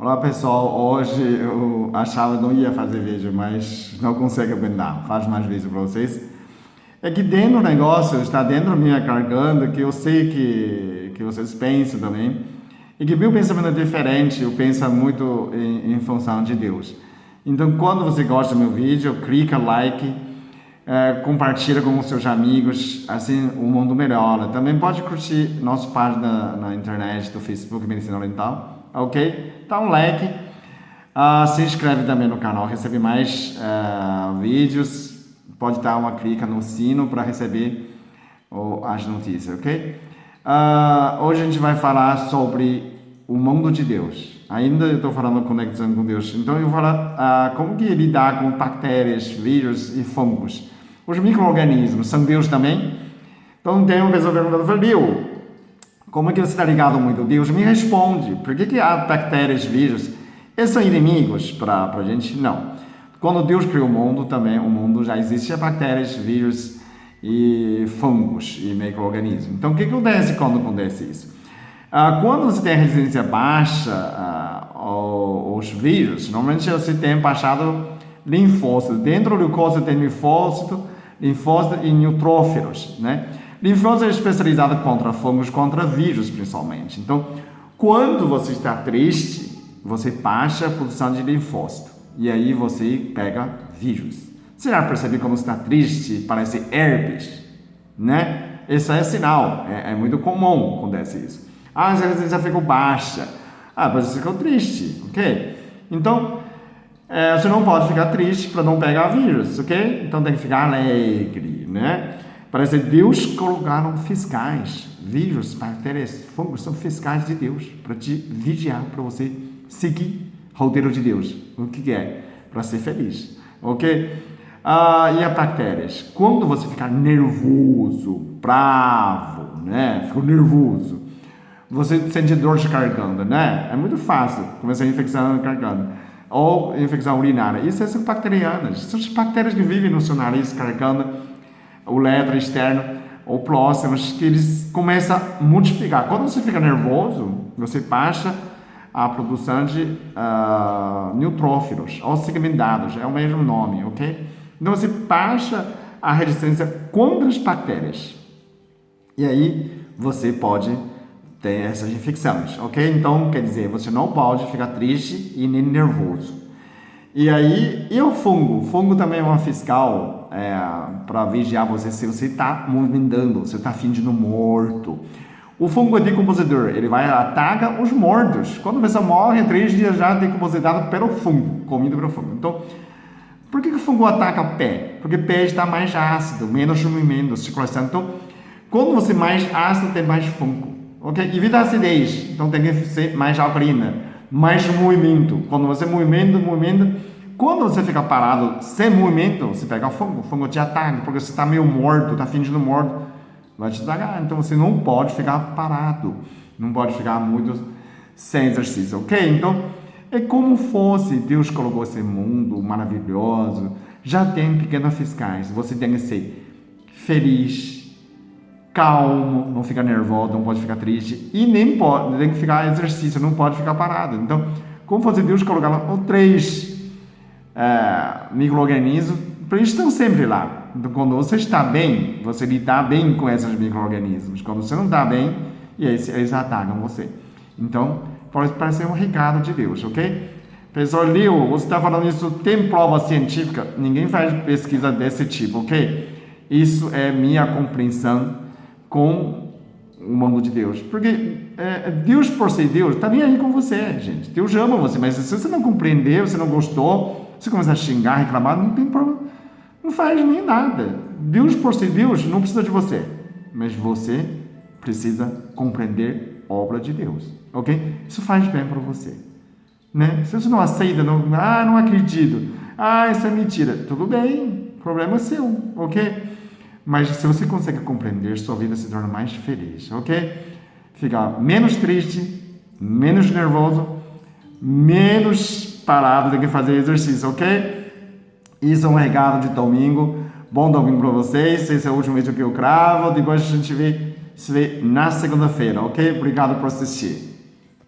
Olá pessoal, hoje eu achava que não ia fazer vídeo, mas não consigo aguentar, faz mais vídeo para vocês. É que dentro do negócio, está dentro da minha garganta, que eu sei que vocês pensam também, e que meu pensamento é diferente, eu penso muito em função de Deus. Então quando você gosta do meu vídeo, clica like, compartilha com os seus amigos, assim o mundo melhora. Também pode curtir nossa página na internet, do Facebook Medicina Oriental, ok? Dá um like, se inscreve também no canal, recebe mais vídeos, pode dar uma clica no sino para receber as notícias, ok? Hoje a gente vai falar sobre o mundo de Deus. Ainda estou falando conexão com Deus, então eu vou falar como que lidar com bactérias, vírus e fungos. Os micro-organismos são Deus também? Então tem uma pessoa perguntando, como é que você está ligado muito? Deus me responde. Por que há bactérias, vírus? Eles são inimigos para a gente? Não. Quando Deus criou o mundo, também o mundo já existia bactérias, vírus e fungos e micro-organismos. Então, o que acontece quando acontece isso? Quando você tem a resistência baixa aos vírus, normalmente você tem baixado linfócitos. Dentro do corpo tem linfócito e neutrófilos, né? Linfócito é especializado contra fungos, contra vírus principalmente. Então, quando você está triste, você baixa a produção de linfócito e aí você pega vírus. Você já percebeu como está triste? Parece herpes, né? Esse é sinal, é muito comum acontece isso. Você já ficou baixa. Mas você ficou triste, ok? Então, você não pode ficar triste para não pegar vírus, ok? Então tem que ficar alegre, né? Parece que Deus colocaram fiscais, vírus, bactérias, fungos são fiscais de Deus para te vigiar, para você seguir o roteiro de Deus. O que é? Para ser feliz, ok? E as bactérias? Quando você ficar nervoso, bravo, né? Ficou nervoso, você sente dor de garganta, né? É muito fácil começar a infecção na garganta ou infecção urinária. Isso são bacterianas, são as bactérias que vivem no seu nariz, garganta, o letra externo ou próximos, que eles começam a multiplicar. Quando você fica nervoso, você baixa a produção de neutrófilos ou segmentados, é o mesmo nome, ok? Então você baixa a resistência contra as bactérias e aí você pode ter essas infecções, ok? Então quer dizer, você não pode ficar triste e nem nervoso. E aí, e o fungo? O fungo também é uma fiscal para vigiar você se você está movimentando, se está fingindo morto. O fungo é decompositor, ele vai atacar os mortos. Quando a pessoa morre, 3 dias já decompositado pelo fungo, comido pelo fungo. Então, por que o fungo ataca o pé? Porque o pé está mais ácido, menos movimento, circulação. Então, quando você é mais ácido, tem mais fungo. Ok? Evita a acidez, então tem que ser mais alcalina, mais movimento. Quando você movimenta, quando você fica parado sem movimento, você pega o fungo te ataca, porque você está meio morto, está fingindo morto, vai te atacar. Então você não pode ficar parado, não pode ficar muito sem exercício, ok? Então é como fosse Deus colocou esse mundo maravilhoso, já tem pequenos fiscais, você tem que ser feliz, calmo, não ficar nervoso, não pode ficar triste e nem pode, tem que ficar exercício, não pode ficar parado. Então, como fazer Deus colocar 3 micro-organismos, eles estão sempre lá. Então, quando você está bem, você lidar bem com esses micro-organismos. Quando você não está bem, e aí eles atacam você. Então, pode parecer um recado de Deus, ok? Pessoal, Leo, você está falando isso, tem prova científica? Ninguém faz pesquisa desse tipo, ok? Isso é minha compreensão com o mundo de Deus, porque Deus por ser Deus está nem aí com você, gente. Deus ama você, mas se você não compreendeu, você não gostou, você começa a xingar, reclamar, não tem problema, não faz nem nada. Deus por ser Deus não precisa de você, mas você precisa compreender a obra de Deus, ok? Isso faz bem para você, né? Se você não aceita, não acredito, isso é mentira, tudo bem, o problema é seu, ok? Mas se você consegue compreender, sua vida se torna mais feliz, ok? Fica menos triste, menos nervoso, menos parado, tem que fazer exercício, ok? Isso é um recado de domingo. Bom domingo para vocês. Esse é o último vídeo que eu gravo. Depois a gente se vê na segunda-feira, ok? Obrigado por assistir.